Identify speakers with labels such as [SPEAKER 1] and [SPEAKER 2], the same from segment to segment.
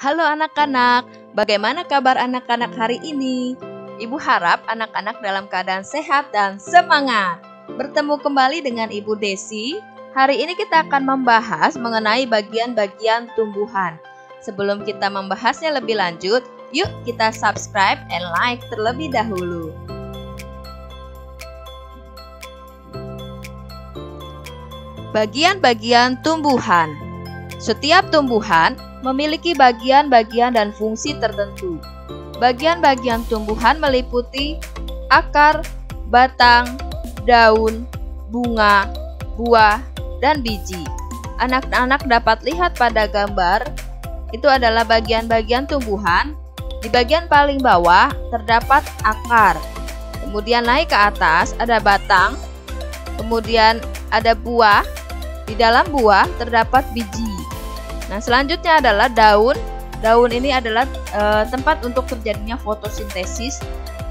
[SPEAKER 1] Halo anak-anak, bagaimana kabar anak-anak hari ini? Ibu harap anak-anak dalam keadaan sehat dan semangat. Bertemu kembali dengan Ibu Desi. Hari ini kita akan membahas mengenai bagian-bagian tumbuhan. Sebelum kita membahasnya lebih lanjut, yuk kita subscribe and like terlebih dahulu. Bagian-bagian tumbuhan. Setiap tumbuhan memiliki bagian-bagian dan fungsi tertentu. Bagian-bagian tumbuhan meliputi akar, batang, daun, bunga, buah, dan biji. Anak-anak dapat lihat pada gambar, itu adalah bagian-bagian tumbuhan. Di bagian paling bawah terdapat akar. Kemudian naik ke atas ada batang. Kemudian ada buah. Di dalam buah terdapat biji. Nah, selanjutnya adalah daun. Daun ini adalah tempat untuk terjadinya fotosintesis.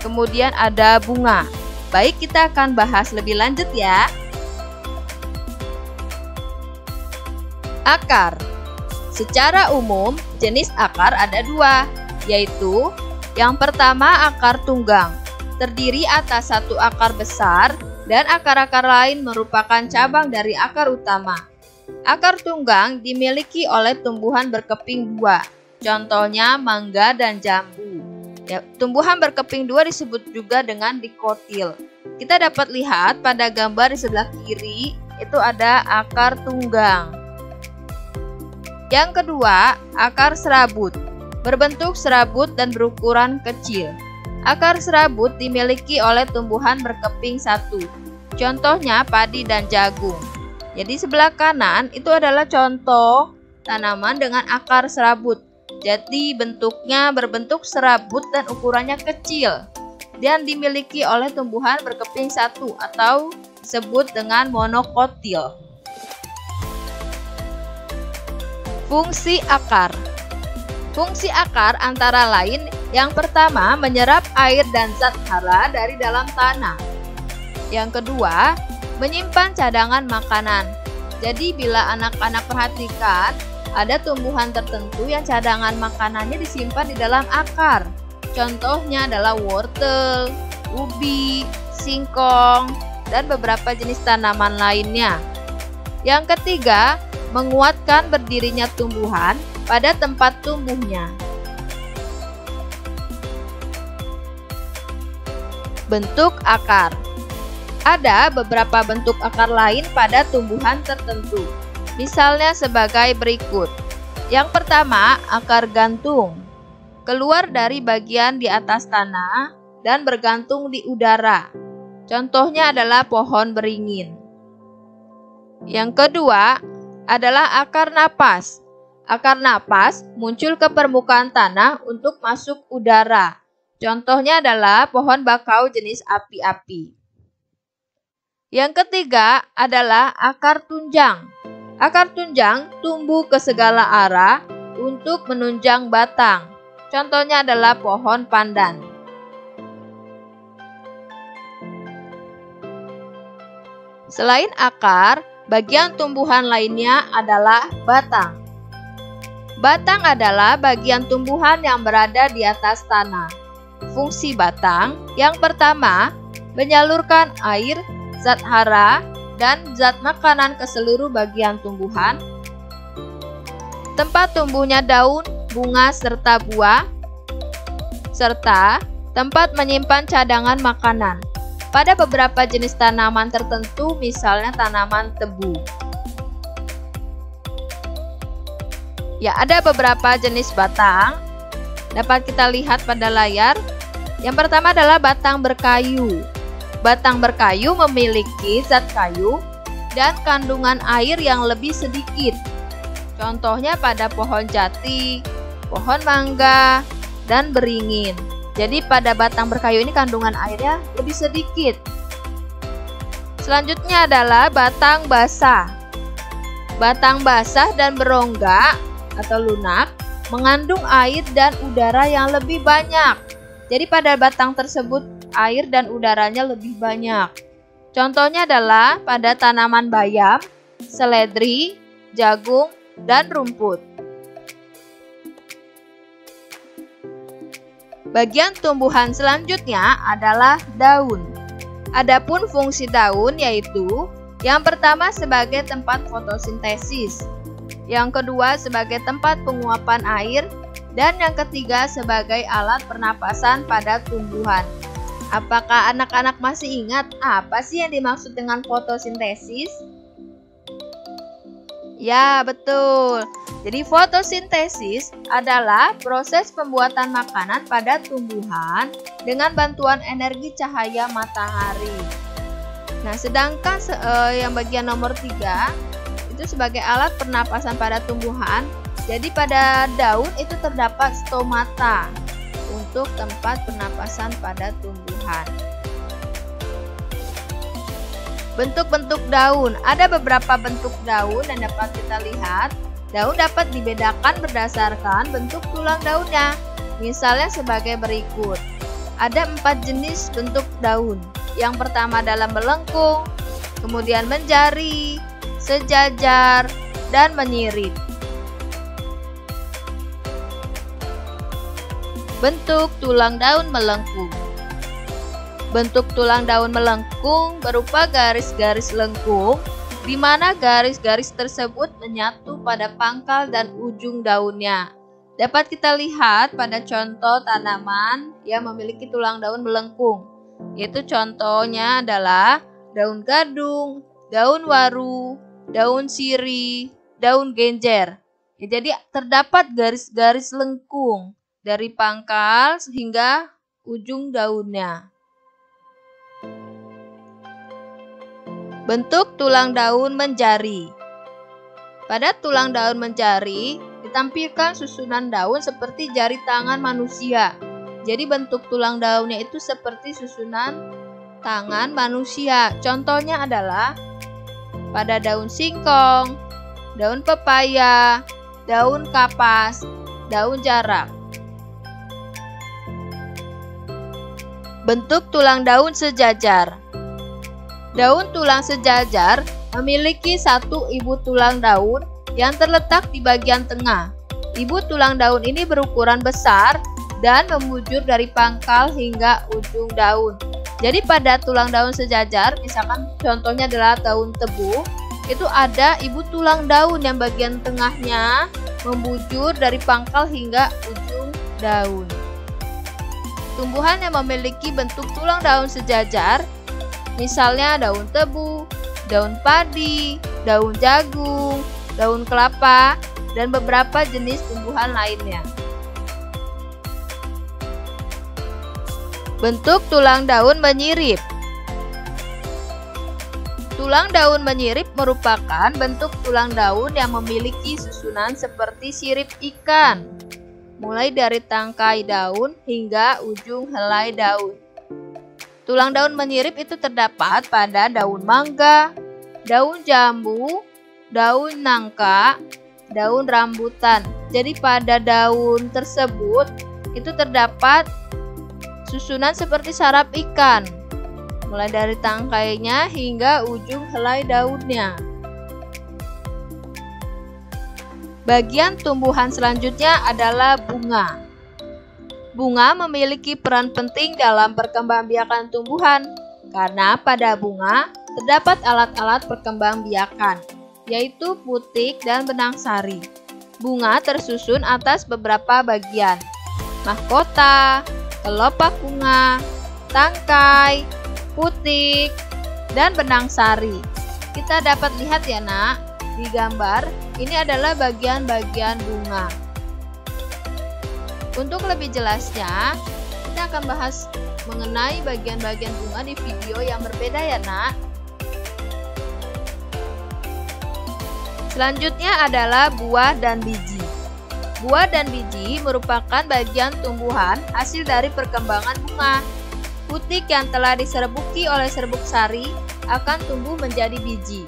[SPEAKER 1] Kemudian ada bunga. Baik, kita akan bahas lebih lanjut ya. Akar. Secara umum, jenis akar ada dua, yaitu yang pertama akar tunggang, terdiri atas satu akar besar dan akar-akar lain merupakan cabang dari akar utama. Akar tunggang dimiliki oleh tumbuhan berkeping dua, contohnya mangga dan jambu. Ya, tumbuhan berkeping dua disebut juga dengan dikotil. Kita dapat lihat pada gambar di sebelah kiri, itu ada akar tunggang. Yang kedua, akar serabut, berbentuk serabut dan berukuran kecil. Akar serabut dimiliki oleh tumbuhan berkeping satu, contohnya padi dan jagung. Jadi sebelah kanan itu adalah contoh tanaman dengan akar serabut. Jadi bentuknya berbentuk serabut dan ukurannya kecil. Dan dimiliki oleh tumbuhan berkeping satu atau disebut dengan monokotil. Fungsi akar. Fungsi akar antara lain yang pertama menyerap air dan zat hara dari dalam tanah. Yang kedua, menyimpan cadangan makanan. Jadi bila anak-anak perhatikan, ada tumbuhan tertentu yang cadangan makanannya disimpan di dalam akar. Contohnya adalah wortel, ubi, singkong, dan beberapa jenis tanaman lainnya. Yang ketiga, menguatkan berdirinya tumbuhan pada tempat tumbuhnya. Bentuk akar. Ada beberapa bentuk akar lain pada tumbuhan tertentu. Misalnya sebagai berikut. Yang pertama, akar gantung. Keluar dari bagian di atas tanah dan bergantung di udara. Contohnya adalah pohon beringin. Yang kedua adalah akar napas. Akar napas muncul ke permukaan tanah untuk masuk udara. Contohnya adalah pohon bakau jenis api-api. Yang ketiga adalah akar tunjang. Akar tunjang tumbuh ke segala arah untuk menunjang batang. Contohnya adalah pohon pandan. Selain akar, bagian tumbuhan lainnya adalah batang. Batang adalah bagian tumbuhan yang berada di atas tanah. Fungsi batang yang pertama, menyalurkan air, zat hara, dan zat makanan ke seluruh bagian tumbuhan. Tempat tumbuhnya daun, bunga, serta buah, serta tempat menyimpan cadangan makanan. Pada beberapa jenis tanaman tertentu, misalnya tanaman tebu. Ya, ada beberapa jenis batang. Dapat kita lihat pada layar. Yang pertama adalah batang berkayu. Batang berkayu memiliki zat kayu dan kandungan air yang lebih sedikit. Contohnya pada pohon jati, pohon mangga, dan beringin. Jadi pada batang berkayu ini kandungan airnya lebih sedikit. Selanjutnya adalah batang basah. Batang basah dan berongga atau lunak mengandung air dan udara yang lebih banyak. Jadi pada batang tersebut air dan udaranya lebih banyak. Contohnya adalah pada tanaman bayam, seledri, jagung, dan rumput. Bagian tumbuhan selanjutnya adalah daun. Adapun fungsi daun yaitu yang pertama sebagai tempat fotosintesis, yang kedua sebagai tempat penguapan air, dan yang ketiga sebagai alat pernapasan pada tumbuhan. Apakah anak-anak masih ingat apa sih yang dimaksud dengan fotosintesis? Ya, betul. Jadi fotosintesis adalah proses pembuatan makanan pada tumbuhan dengan bantuan energi cahaya matahari. Nah, sedangkan yang bagian nomor 3 itu sebagai alat pernapasan pada tumbuhan. Jadi pada daun itu terdapat stomata untuk tempat pernapasan pada tumbuhan. Bentuk-bentuk daun. Ada beberapa bentuk daun yang dapat kita lihat. Daun dapat dibedakan berdasarkan bentuk tulang daunnya. Misalnya sebagai berikut. Ada 4 jenis bentuk daun. Yang pertama dalam melengkung, kemudian menjari, sejajar, dan menyirip. Bentuk tulang daun melengkung. Bentuk tulang daun melengkung berupa garis-garis lengkung, di mana garis-garis tersebut menyatu pada pangkal dan ujung daunnya. Dapat kita lihat pada contoh tanaman yang memiliki tulang daun melengkung, yaitu contohnya adalah daun gadung, daun waru, daun sirih, daun genjer. Ya, jadi terdapat garis-garis lengkung dari pangkal hingga ujung daunnya. Bentuk tulang daun menjari. Pada tulang daun menjari ditampilkan susunan daun seperti jari tangan manusia. Jadi bentuk tulang daunnya itu seperti susunan tangan manusia. Contohnya adalah pada daun singkong, daun pepaya, daun kapas, daun jarak. Bentuk tulang daun sejajar. Daun tulang sejajar memiliki satu ibu tulang daun yang terletak di bagian tengah. Ibu tulang daun ini berukuran besar dan membujur dari pangkal hingga ujung daun. Jadi pada tulang daun sejajar, misalkan contohnya adalah daun tebu, itu ada ibu tulang daun yang bagian tengahnya membujur dari pangkal hingga ujung daun. Tumbuhan yang memiliki bentuk tulang daun sejajar misalnya daun tebu, daun padi, daun jagung, daun kelapa, dan beberapa jenis tumbuhan lainnya. Bentuk tulang daun menyirip. Tulang daun menyirip merupakan bentuk tulang daun yang memiliki susunan seperti sirip ikan, mulai dari tangkai daun hingga ujung helai daun. Tulang daun menyirip itu terdapat pada daun mangga, daun jambu, daun nangka, daun rambutan. Jadi pada daun tersebut itu terdapat susunan seperti saraf ikan, mulai dari tangkainya hingga ujung helai daunnya. Bagian tumbuhan selanjutnya adalah bunga. Bunga memiliki peran penting dalam perkembangbiakan tumbuhan, karena pada bunga terdapat alat-alat perkembangbiakan, yaitu putik dan benang sari. Bunga tersusun atas beberapa bagian, mahkota, kelopak bunga, tangkai, putik, dan benang sari. Kita dapat lihat ya nak, di gambar ini adalah bagian-bagian bunga. Untuk lebih jelasnya, kita akan bahas mengenai bagian-bagian bunga di video yang berbeda ya nak. Selanjutnya adalah buah dan biji. Buah dan biji merupakan bagian tumbuhan hasil dari perkembangan bunga. Putik yang telah diserbuki oleh serbuk sari akan tumbuh menjadi biji.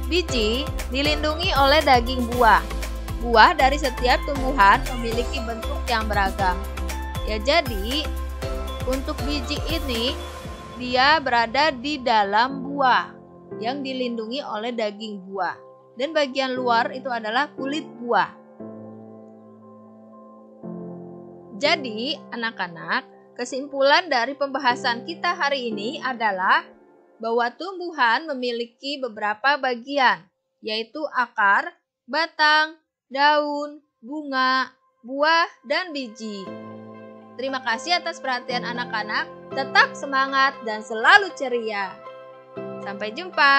[SPEAKER 1] Biji dilindungi oleh daging buah. Buah dari setiap tumbuhan memiliki bentuk yang beragam. Ya, jadi untuk biji ini dia berada di dalam buah yang dilindungi oleh daging buah, dan bagian luar itu adalah kulit buah. Jadi, anak-anak, kesimpulan dari pembahasan kita hari ini adalah bahwa tumbuhan memiliki beberapa bagian, yaitu akar, batang, daun, bunga, buah, dan biji. Terima kasih atas perhatian anak-anak. Tetap semangat dan selalu ceria. Sampai jumpa.